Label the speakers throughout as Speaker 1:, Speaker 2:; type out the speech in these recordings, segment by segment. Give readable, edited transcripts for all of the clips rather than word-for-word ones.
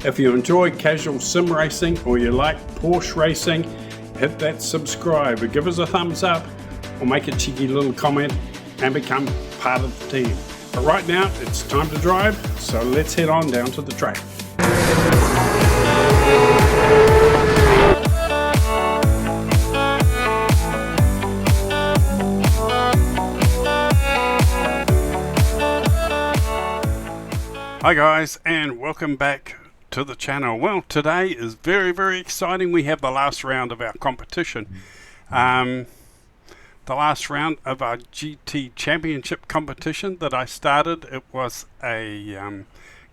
Speaker 1: If you enjoy casual sim racing or you like Porsche racing, hit that subscribe or give us a thumbs up or make a cheeky little comment and become part of the team. But right now it's time to drive, so let's head on down to the track. Hi guys, and welcome back to the channel. Well, today is very exciting. We have the last round of our competition. The last round of our GT championship competition that I started. It was a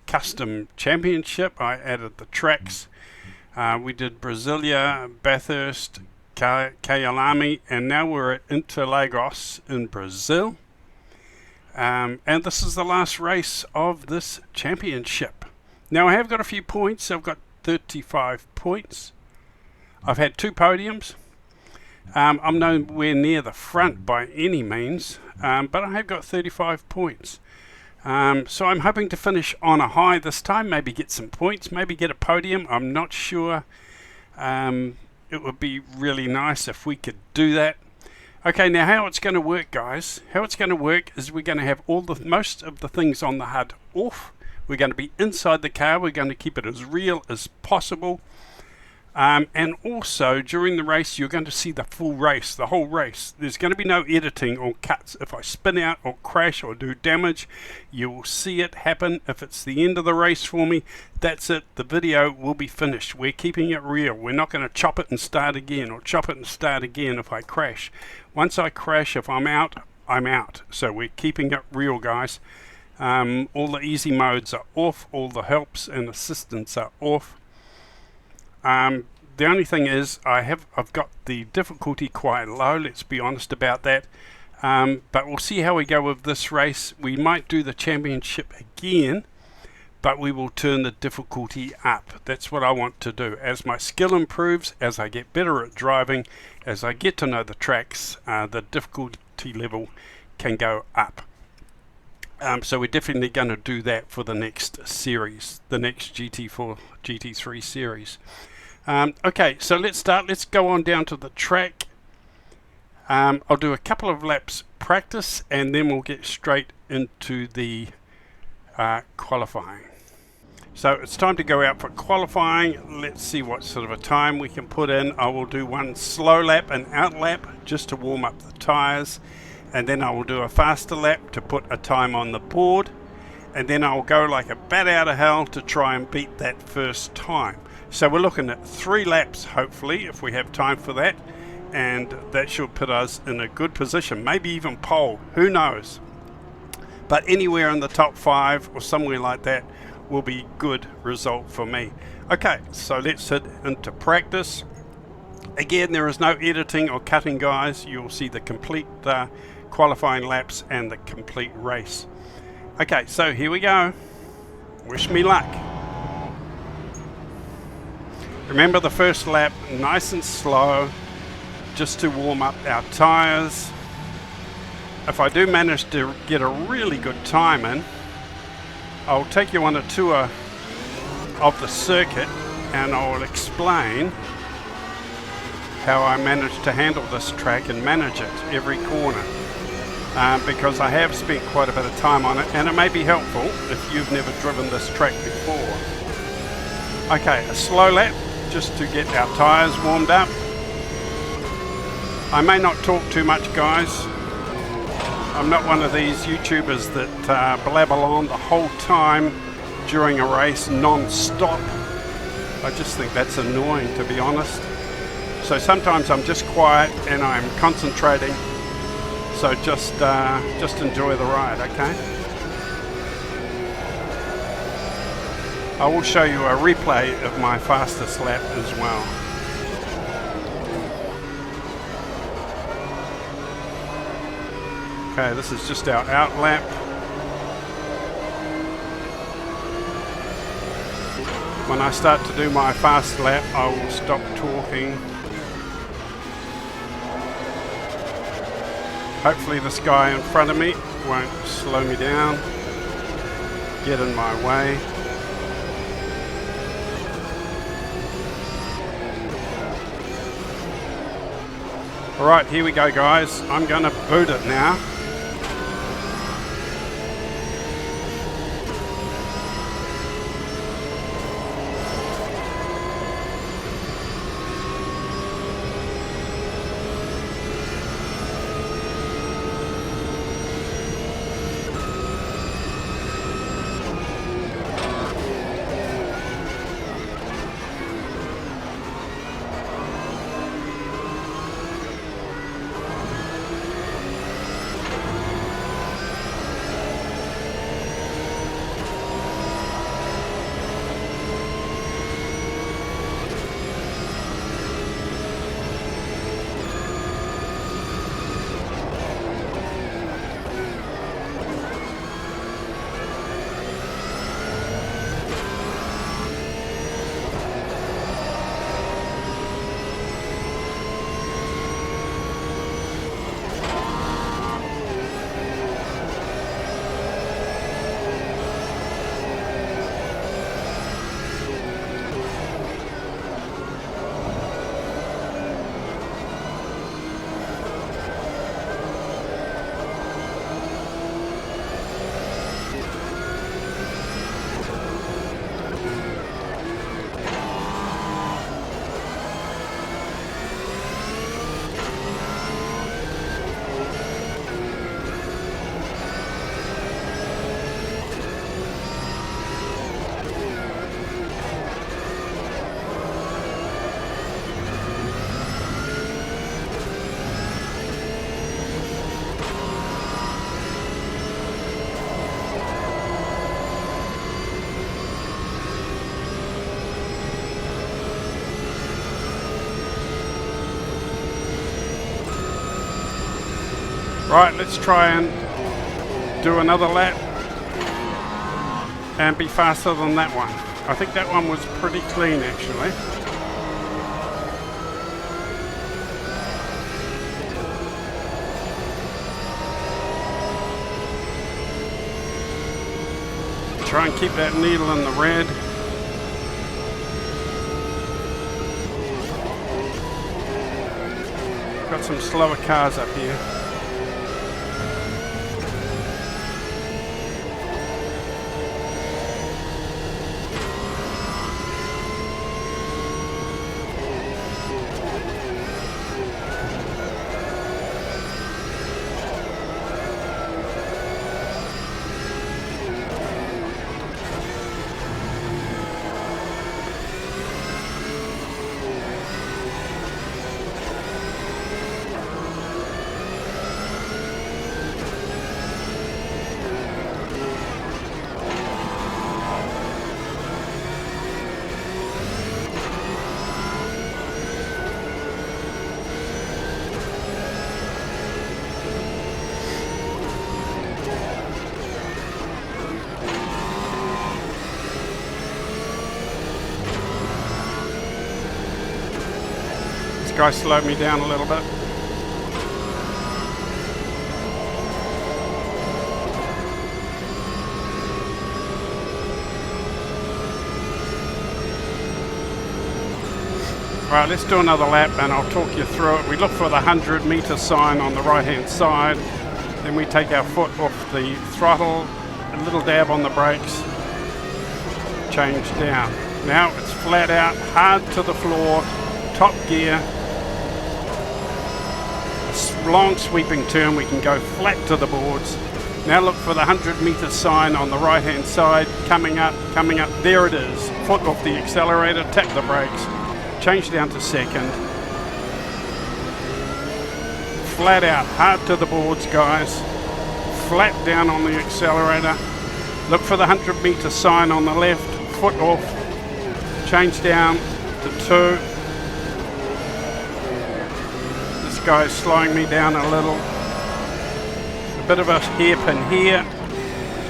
Speaker 1: custom championship. I added the tracks. We did Brasilia, Bathurst, Kyalami, and now we're at Interlagos in Brazil. And this is the last race of this championship. Now I have got a few points. I've got 35 points. I've had 2 podiums. I'm nowhere near the front by any means, but I have got 35 points. So I'm hoping to finish on a high this time, maybe get some points, maybe get a podium. I'm not sure. It would be really nice if we could do that. Okay, now how it's going to work, guys. How it's going to work is we're going to have most of the things on the HUD off. We're going to be inside the car. We're going to keep it as real as possible. And also, during the race, you're going to see the full race, the whole race. There's going to be no editing or cuts. If I spin out or crash or do damage, you will see it happen. If it's the end of the race for me, that's it. The video will be finished. We're keeping it real. We're not going to chop it and start again or chop it and start again if I crash. Once I crash, if I'm out, I'm out. So we're keeping it real, guys. All the easy modes are off. All the helps and assistance are off. The only thing is I've got the difficulty quite low, let's be honest about that. But we'll see how we go with this race. We might do the championship again, but we will turn the difficulty up. That's what I want to do. As my skill improves, as I get better at driving, as I get to know the tracks, the difficulty level can go up. So we're definitely going to do that for the next series, the next GT4, GT3 series. Okay, so let's start. Let's go on down to the track. I'll do a couple of laps practice and then we'll get straight into the qualifying. So it's time to go out for qualifying. Let's see what sort of a time we can put in. I will do one slow lap and out lap just to warm up the tires, and then I will do a faster lap to put a time on the board, and then I'll go like a bat out of hell to try and beat that first time. So we're looking at 3 laps, hopefully, if we have time for that, and that should put us in a good position, maybe even pole, who knows. But anywhere in the top 5 or somewhere like that will be good result for me. Okay, so let's head into practice. Again, there is no editing or cutting, guys. You'll see the complete qualifying laps and the complete race. Okay, so here we go. Wish me luck. Remember the first lap, nice and slow, just to warm up our tires. If I do manage to get a really good time in, I'll take you on a tour of the circuit and I'll explain how I managed to handle this track and manage it every corner. Because I have spent quite a bit of time on it, and it may be helpful if you've never driven this track before. Okay, a slow lap just to get our tires warmed up. I may not talk too much, guys. I'm not one of these YouTubers that blabber on the whole time during a race non-stop. I just think that's annoying, to be honest. So sometimes I'm just quiet and I'm concentrating. So just enjoy the ride, okay? I will show you a replay of my fastest lap as well. Okay, this is just our out lap. When I start to do my fast lap, I will stop talking. Hopefully this guy in front of me won't slow me down, get in my way. Alright, here we go guys. I'm going to boot it now. Right, let's try and do another lap and be faster than that one. I think that one was pretty clean actually. Try and keep that needle in the red. Got some slower cars up here. Guy slowed me down a little bit. Right, let's do another lap and I'll talk you through it. We look for the 100-meter sign on the right hand side, then we take our foot off the throttle, a little dab on the brakes, change down. Now it's flat out, hard to the floor, top gear, long sweeping turn, we can go flat to the boards. Now look for the 100-meter sign on the right hand side, coming up, there it is. Foot off the accelerator, tap the brakes, change down to second. Flat out, hard to the boards guys, flat down on the accelerator. Look for the 100-meter sign on the left, foot off, change down to 2. Guy's slowing me down a little. A bit of a hairpin here.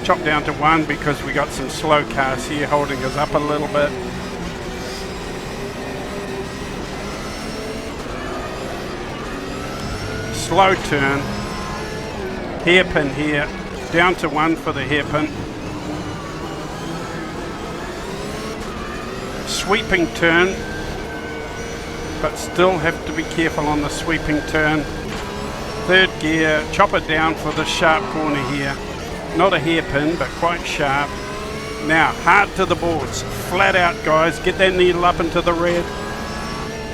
Speaker 1: Chop down to 1 because we got some slow cars here holding us up a little bit. Slow turn. Hairpin here. Down to 1 for the hairpin. Sweeping turn. but still have to be careful on the sweeping turn. Third gear, chop it down for the sharp corner here. Not a hairpin, but quite sharp. Now, hard to the boards, flat out guys, get that needle up into the red.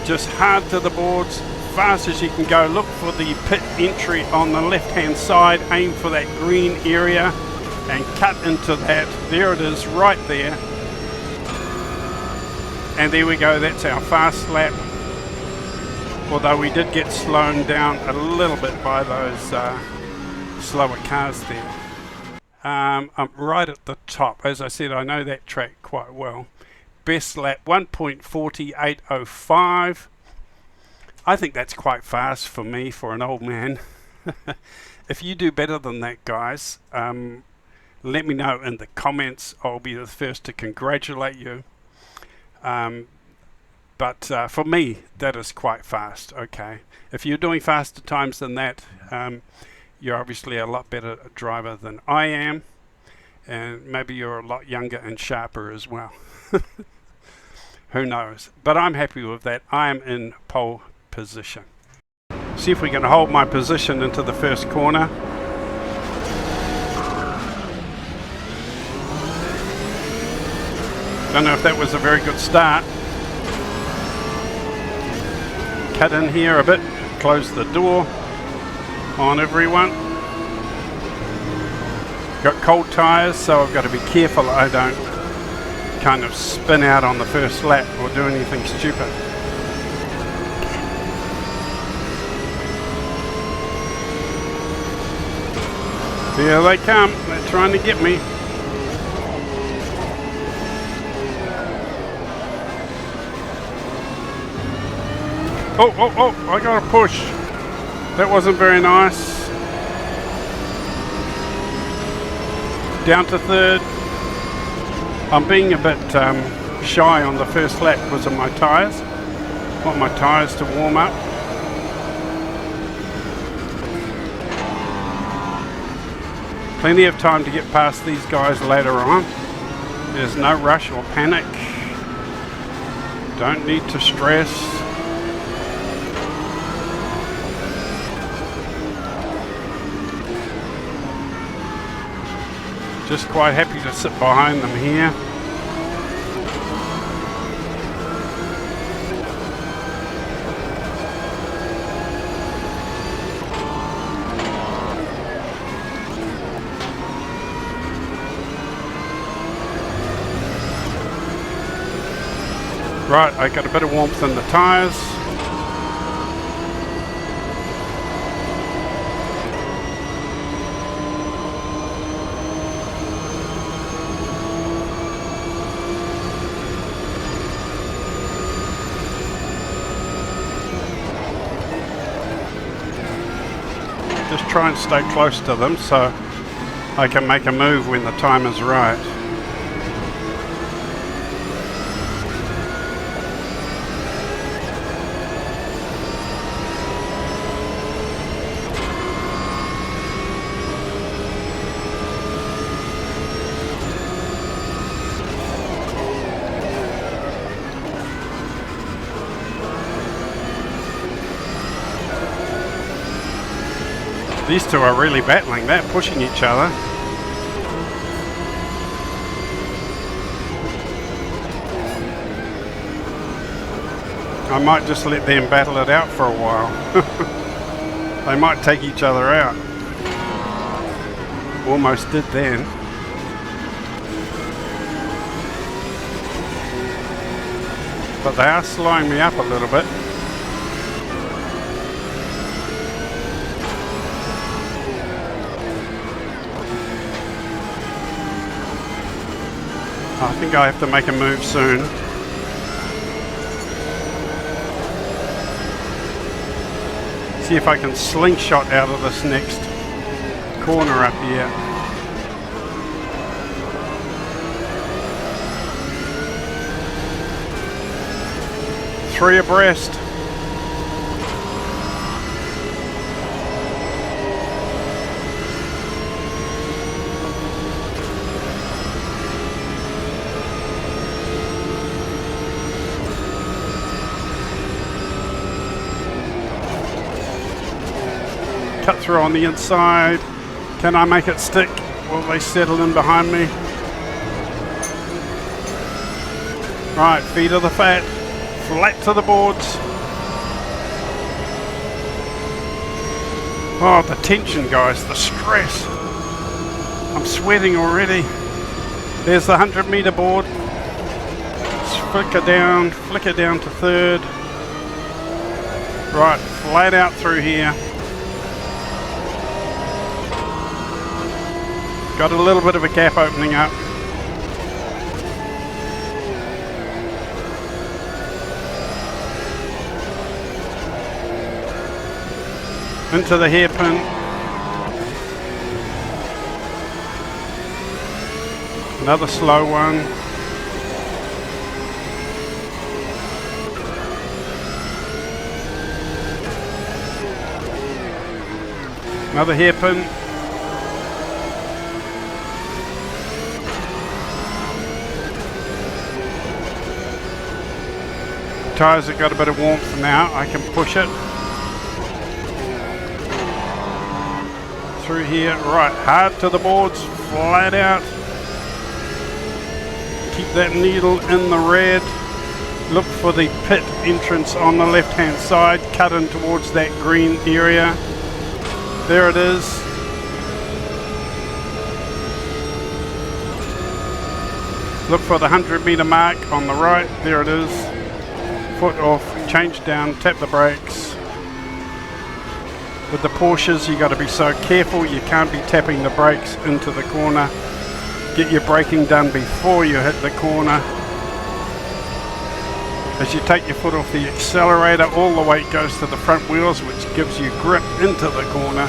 Speaker 1: Just hard to the boards, fast as you can go. Look for the pit entry on the left hand side, aim for that green area and cut into that. There it is, right there. And there we go, that's our fast lap. Although we did get slowed down a little bit by those slower cars there. I'm right at the top. As I said, I know that track quite well. Best lap 1.48.05. I think that's quite fast for me, for an old man. If you do better than that, guys, let me know in the comments. I'll be the first to congratulate you. But for me, that is quite fast. Okay, if you're doing faster times than that, you're obviously a lot better driver than I am, and maybe you're a lot younger and sharper as well. Who knows? But I'm happy with that. I am in pole position. See if we can hold my position into the first corner. Don't know if that was a very good start. Cut in here a bit, close the door on everyone. Got cold tires, so I've got to be careful I don't kind of spin out on the first lap or do anything stupid. Here they come, they're trying to get me. Oh, I got a push. That wasn't very nice. Down to third. I'm being a bit shy on the first lap because of my tyres. Want my tyres to warm up. Plenty of time to get past these guys later on. There's no rush or panic. Don't need to stress. Just quite happy to sit behind them here. Right, I got a bit of warmth in the tyres. Just try and stay close to them so I can make a move when the time is right. These two are really battling that, pushing each other. I might just let them battle it out for a while. They might take each other out. Almost did then. But they are slowing me up a little bit. I think I have to make a move soon. See if I can slingshot out of this next corner up here. Three abreast. cut through on the inside. Can I make it stick? Will they settle in behind me? Right, feet of the fat, flat to the boards. Oh, the tension, guys, the stress. I'm sweating already. There's the 100-meter board. Flicker down to third. Right, flat out through here. Got a little bit of a gap opening up. Into the hairpin. Another slow one. Another hairpin. Tyres have got a bit of warmth now. I can push it through here. Right, hard to the boards, flat out. Keep that needle in the red. Look for the pit entrance on the left hand side. Cut in towards that green area. There it is. Look for the 100-meter mark on the right. There it is. Foot off, change down, tap the brakes. With the Porsches, you got to be so careful. You can't be tapping the brakes into the corner. Get your braking done before you hit the corner. As you take your foot off the accelerator, all the weight goes to the front wheels, which gives you grip into the corner.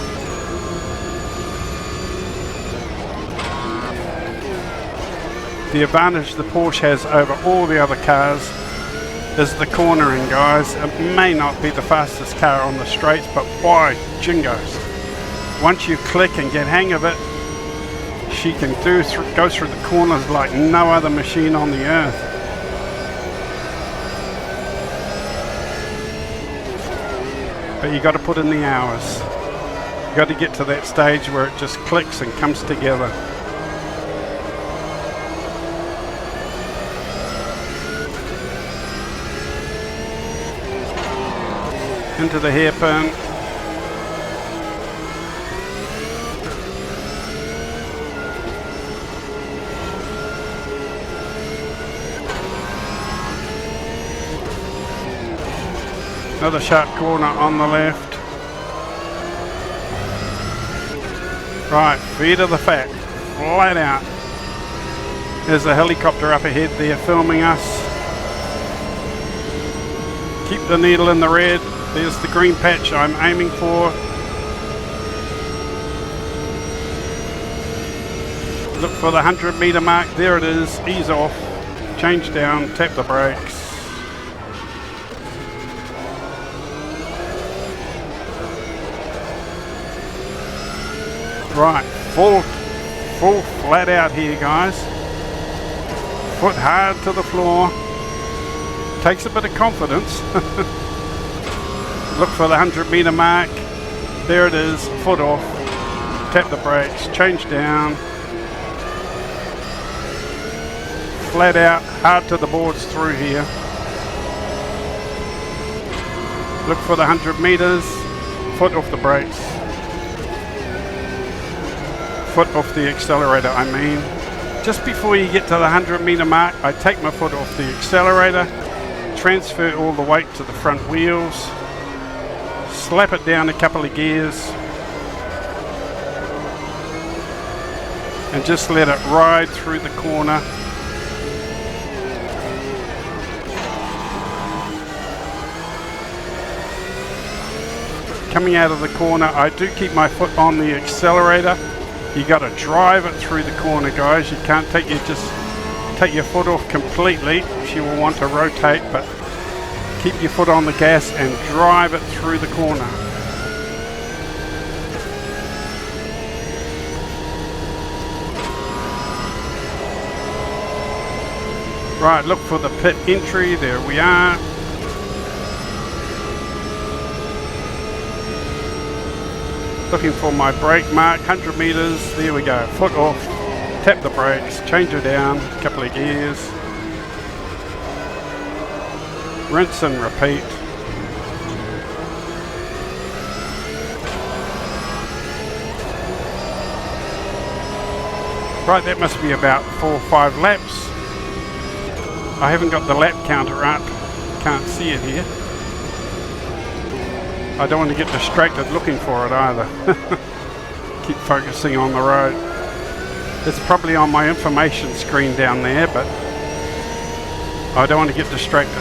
Speaker 1: The advantage the Porsche has over all the other cars is the cornering, guys. It may not be the fastest car on the straights, but by jingos, once you click and get hang of it, she can go through the corners like no other machine on the earth. But you got to put in the hours. You got to get to that stage where it just clicks and comes together. Into the hairpin. Another sharp corner on the left. Right, feet of the fat, flat out. There's a helicopter up ahead there filming us. Keep the needle in the red. There's the green patch I'm aiming for. Look for the 100-meter mark. There it is. Ease off. Change down. Tap the brakes. Right, full flat out here, guys. Foot hard to the floor. Takes a bit of confidence. Look for the 100-meter mark. There it is. Foot off. Tap the brakes. Change down. Flat out. Hard to the boards through here. Look for the 100 meters. Foot off the brakes. Foot off the accelerator, I mean. Just before you get to the 100-meter mark, I take my foot off the accelerator, transfer all the weight to the front wheels, slap it down a couple of gears, and just let it ride through the corner. Coming out of the corner, I do keep my foot on the accelerator. You got to drive it through the corner, guys. You can't take your foot off completely. She will want to rotate, but keep your foot on the gas and drive it through the corner. Right, look for the pit entry. There we are. Looking for my brake mark, 100 meters, there we go, foot off, tap the brakes, change her down, a couple of gears, rinse and repeat. Right, that must be about 4 or 5 laps. I haven't got the lap counter up, can't see it here. I don't want to get distracted looking for it either. Keep focusing on the road. It's probably on my information screen down there, but I don't want to get distracted.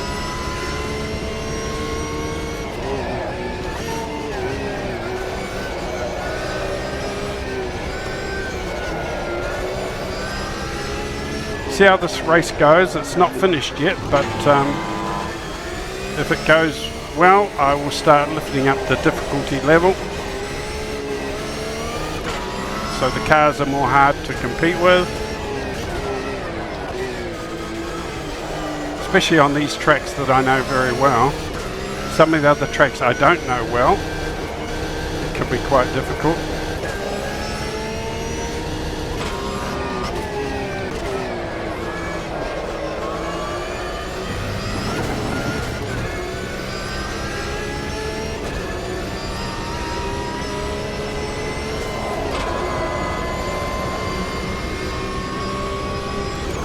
Speaker 1: See how this race goes. It's not finished yet, but if it goes well, I will start lifting up the difficulty level so the cars are more hard to compete with, especially on these tracks that I know very well. Some of the other tracks I don't know well, it can be quite difficult.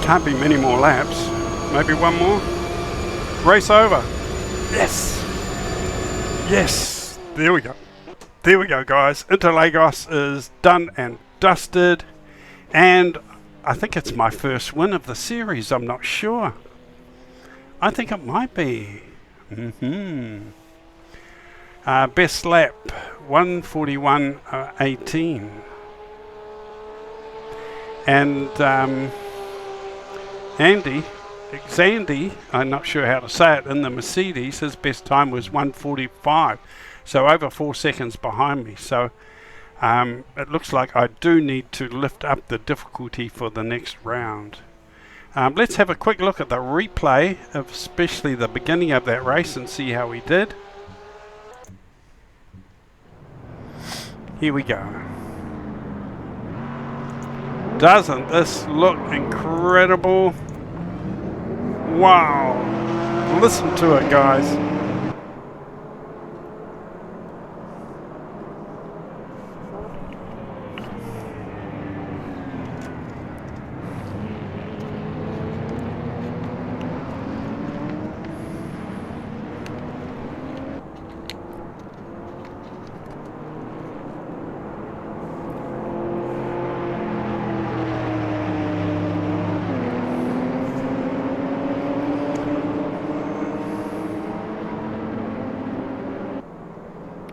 Speaker 1: Can't be many more laps. Maybe one more. Race over. Yes. Yes. There we go. There we go, guys. Interlagos is done and dusted. And I think it's my first win of the series. I'm not sure. I think it might be. Best lap 1:41.18. And Xandy, I'm not sure how to say it, in the Mercedes, his best time was 1:45, so over 4 seconds behind me. So it looks like I do need to lift up the difficulty for the next round. Let's have a quick look at the replay of especially the beginning of that race and see how we did. Here we go. Doesn't this look incredible? Wow. Listen to it, guys.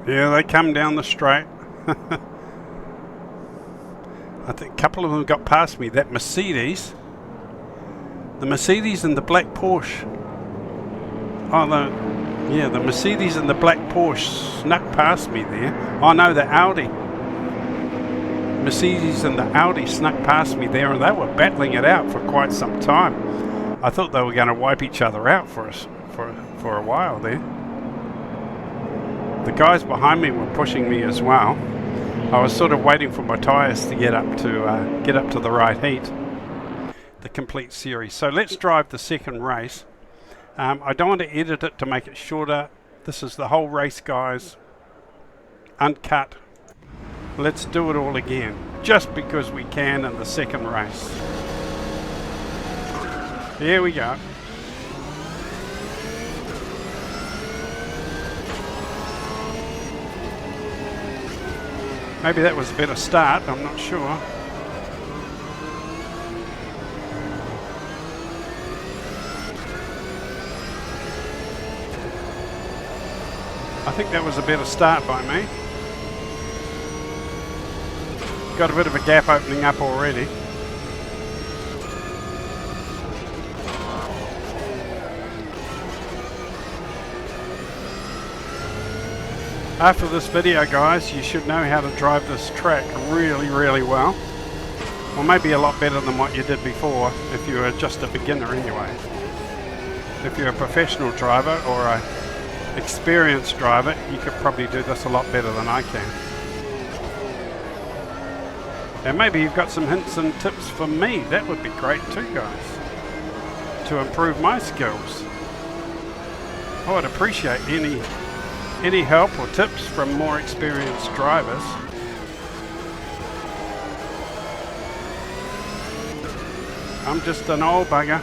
Speaker 1: Yeah, they come down the straight. I think a couple of them got past me. That Mercedes. The Mercedes and the black Porsche. Oh, the Mercedes and the black Porsche snuck past me there. Oh no, the Audi. Mercedes and the Audi snuck past me there, and they were battling it out for quite some time. I thought they were going to wipe each other out for a while there. The guys behind me were pushing me as well. I was sort of waiting for my tyres to get up to the right heat. The complete series. So let's drive the second race. I don't want to edit it to make it shorter. This is the whole race, guys. Uncut. Let's do it all again, just because we can in the second race. Here we go. Maybe that was a better start, I'm not sure. I think that was a better start by me. Got a bit of a gap opening up already. After this video, guys, you should know how to drive this track really, really well. Or maybe a lot better than what you did before, if you were just a beginner anyway. If you're a professional driver or an experienced driver, you could probably do this a lot better than I can. And maybe you've got some hints and tips for me. That would be great too, guys, to improve my skills. I would appreciate any help or tips from more experienced drivers. I'm just an old bugger.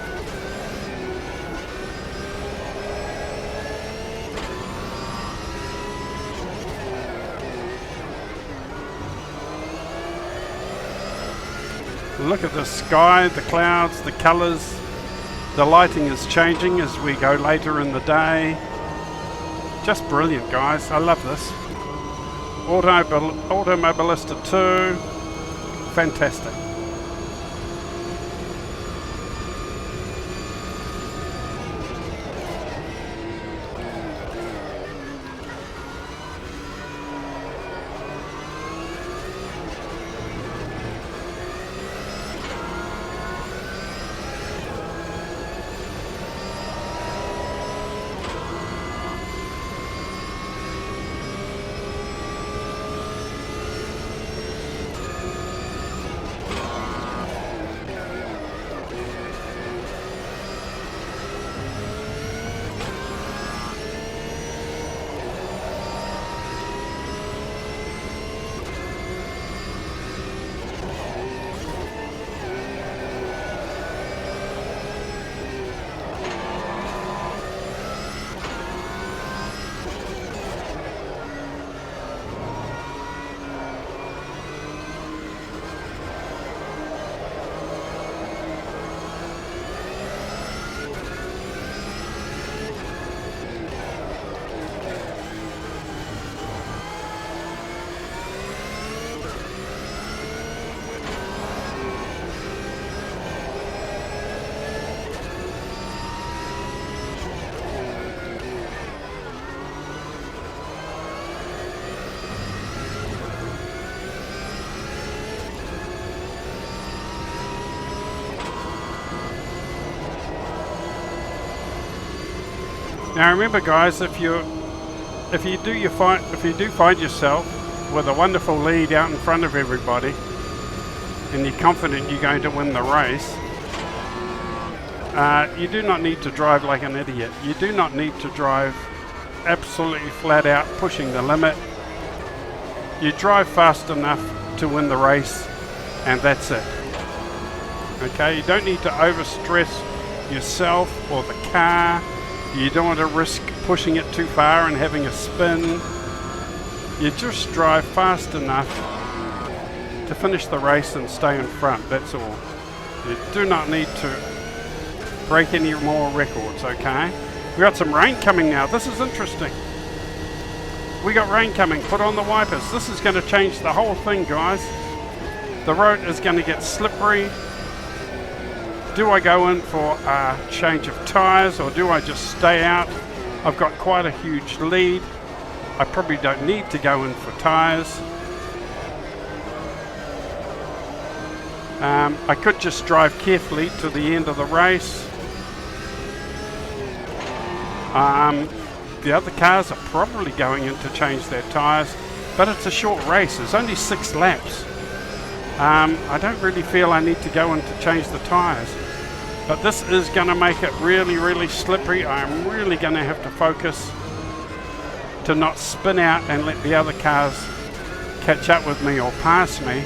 Speaker 1: Look at the sky, the clouds, the colours. The lighting is changing as we go later in the day. Just brilliant, guys. I love this. Automobilista 2. Fantastic. Now remember, guys, if you do find yourself with a wonderful lead out in front of everybody, and you're confident you're going to win the race, you do not need to drive like an idiot. You do not need to drive absolutely flat out pushing the limit. You drive fast enough to win the race, and that's it. Okay, you don't need to overstress yourself or the car. You don't want to risk pushing it too far and having a spin. You just drive fast enough to finish the race and stay in front, that's all. You do not need to break any more records, okay? We got some rain coming now. This is interesting. We got rain coming. Put on the wipers. This is going to change the whole thing, guys. The road is going to get slippery. Do I go in for a change of tyres, or do I just stay out? I've got quite a huge lead. I probably don't need to go in for tyres. I could just drive carefully to the end of the race. The other cars are probably going in to change their tyres, but it's a short race. It's only 6 laps. I don't really feel I need to go in to change the tyres. But this is going to make it really, really slippery. I'm really going to have to focus to not spin out and let the other cars catch up with me or pass me.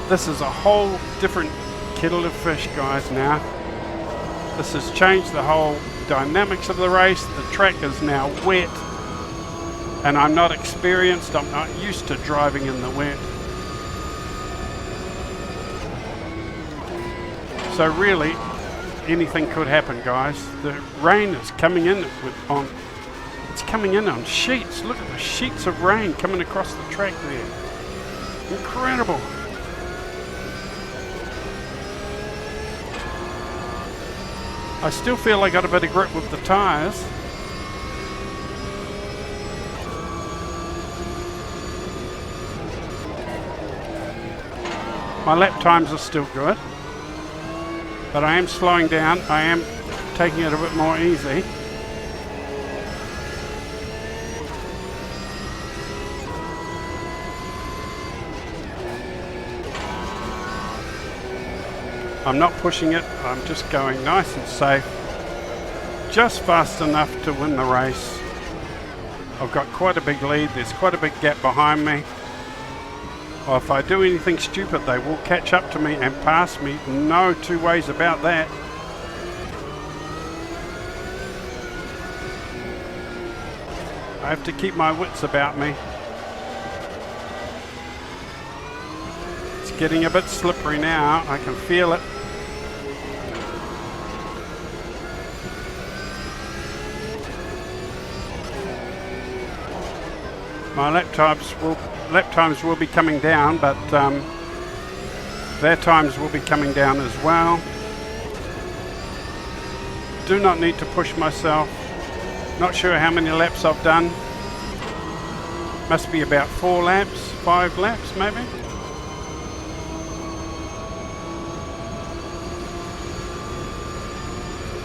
Speaker 1: This is a whole different kettle of fish, guys, now. This has changed the whole dynamics of the race. The track is now wet, and I'm not experienced. I'm not used to driving in the wet. So really, anything could happen, guys. The rain is coming in it's coming in on sheets. Look at the sheets of rain coming across the track there. Incredible. I still feel I got a bit of grip with the tyres. My lap times are still good, but I am slowing down. I am taking it a bit more easy. I'm not pushing it, I'm just going nice and safe, just fast enough to win the race. I've got quite a big lead, there's quite a big gap behind me. Well, if I do anything stupid, they will catch up to me and pass me, no two ways about that. I have to keep my wits about me. It's getting a bit slippery now, I can feel it. My lap times will be coming down, but their times will be coming down as well. Do not need to push myself. Not sure how many laps I've done. Must be about 4 laps, 5 laps maybe.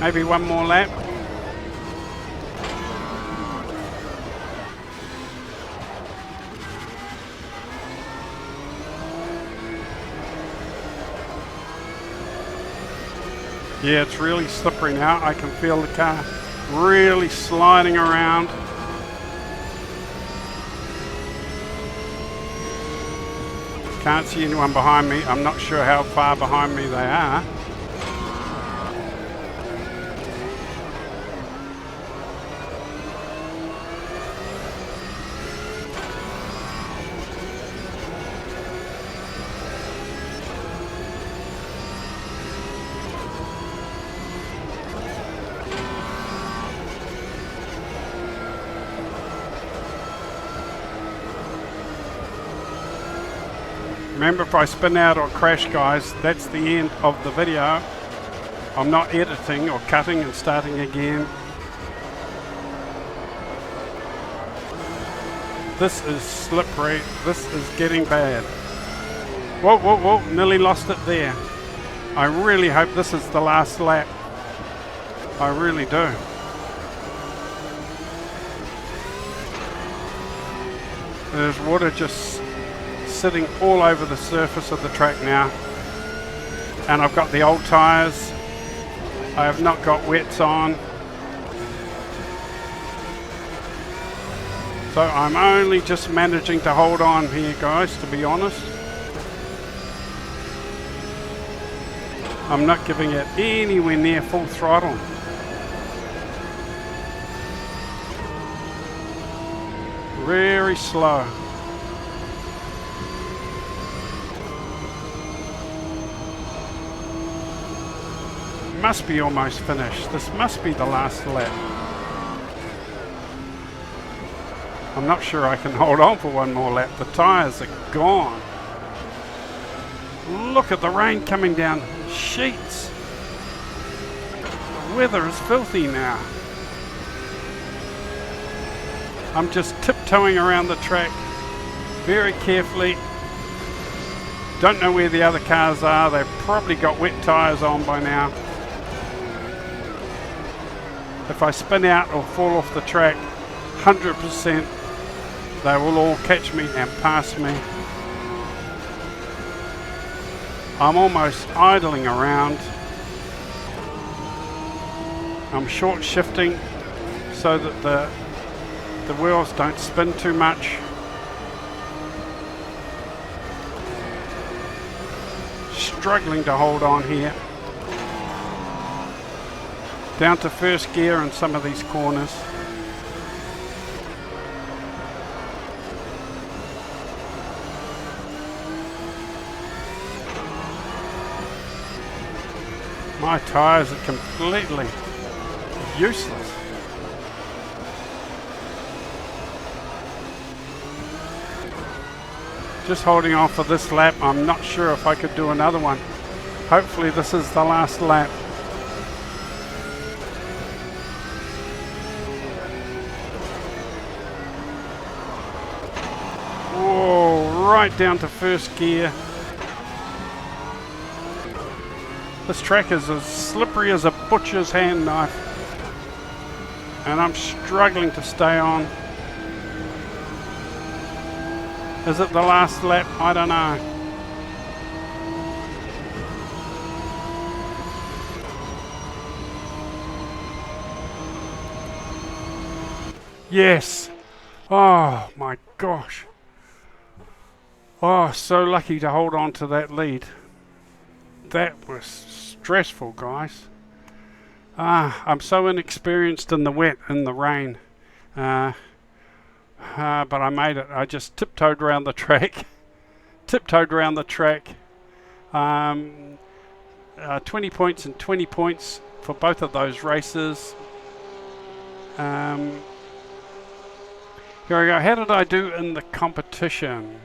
Speaker 1: Maybe one more lap. Yeah, it's really slippery now. I can feel the car really sliding around. Can't see anyone behind me. I'm not sure how far behind me they are. Remember, if I spin out or crash, guys, that's the end of the video. I'm not editing or cutting and starting again. This is slippery. This is getting bad. Whoa, whoa, whoa, nearly lost it there. I really hope this is the last lap. I really do. There's water just sitting all over the surface of the track now, and I've got the old tyres. I have not got wets on, so I'm only just managing to hold on here, guys, to be honest. I'm not giving it anywhere near full throttle. Very slow. Must be almost finished. This must be the last lap. I'm not sure I can hold on for one more lap. The tyres are gone. Look at the rain coming down. Sheets. The weather is filthy now. I'm just tiptoeing around the track very carefully. Don't know where the other cars are. They've probably got wet tyres on by now. If I spin out or fall off the track, 100% they will all catch me and pass me. I'm almost idling around. I'm short shifting so that the wheels don't spin too much. Struggling to hold on here. Down to first gear in some of these corners. My tyres are completely useless. Just holding on for this lap. I'm not sure if I could do another one. Hopefully this is the last lap. Right down to first gear. This track is as slippery as a butcher's hand knife, and I'm struggling to stay on. Is it the last lap? I don't know. Yes. Oh my gosh. Oh, so lucky to hold on to that lead. That was stressful, guys. I'm so inexperienced in the wet, in the rain. But I made it. I just tiptoed around the track. 20 points and 20 points for both of those races. Here we go. How did I do in the competition?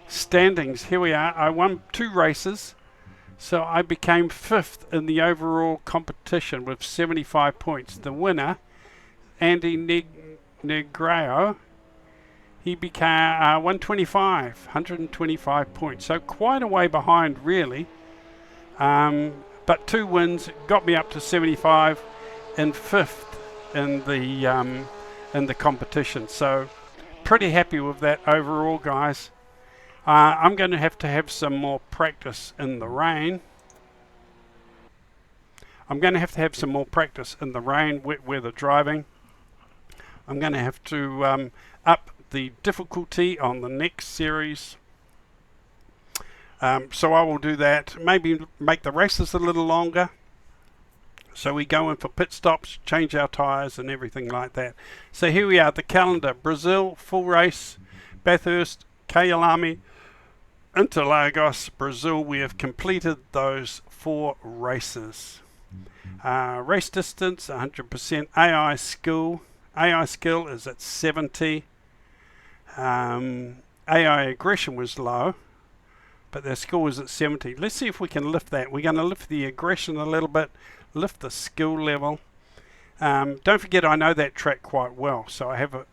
Speaker 1: Standings. Here we are. I won 2 races. So I became 5th in the overall competition with 75 points. The winner, Andy Negrao, he became 125 points. So quite a way behind, really. But 2 wins got me up to 75 and 5th in the competition. So pretty happy with that overall, guys. I'm going to have some more practice in the rain. Wet weather driving. I'm going to have to up the difficulty on the next series. So I will do that. Maybe make the races a little longer. So we go in for pit stops, change our tyres and everything like that. So here we are, the calendar. Brazil, full race. Bathurst, Kyalami, Interlagos, Brazil. We have completed those 4 races. Race distance 100%. AI skill is at 70. AI aggression was low, but their skill was at 70. Let's see if we can lift that. We're going to lift the aggression a little bit, lift the skill level. Don't forget, I know that track quite well, so I'm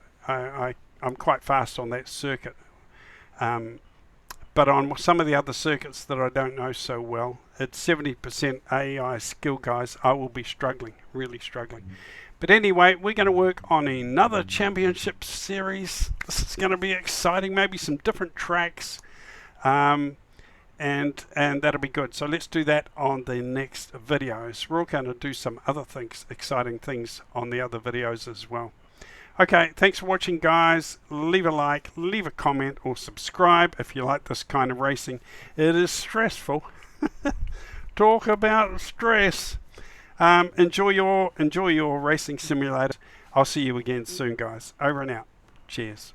Speaker 1: quite fast on that circuit. But on some of the other circuits that I don't know so well, at 70% AI skill, guys, I will be struggling, really struggling. But anyway, we're going to work on another championship series. This is going to be exciting, maybe some different tracks, and that'll be good. So let's do that on the next videos. We're all going to do some other things, exciting things on the other videos as well. Okay, thanks for watching, guys. Leave a like, leave a comment, or subscribe if you like this kind of racing. It is stressful. Talk about stress. Enjoy your racing simulator. I'll see you again soon, guys. Over and out. Cheers.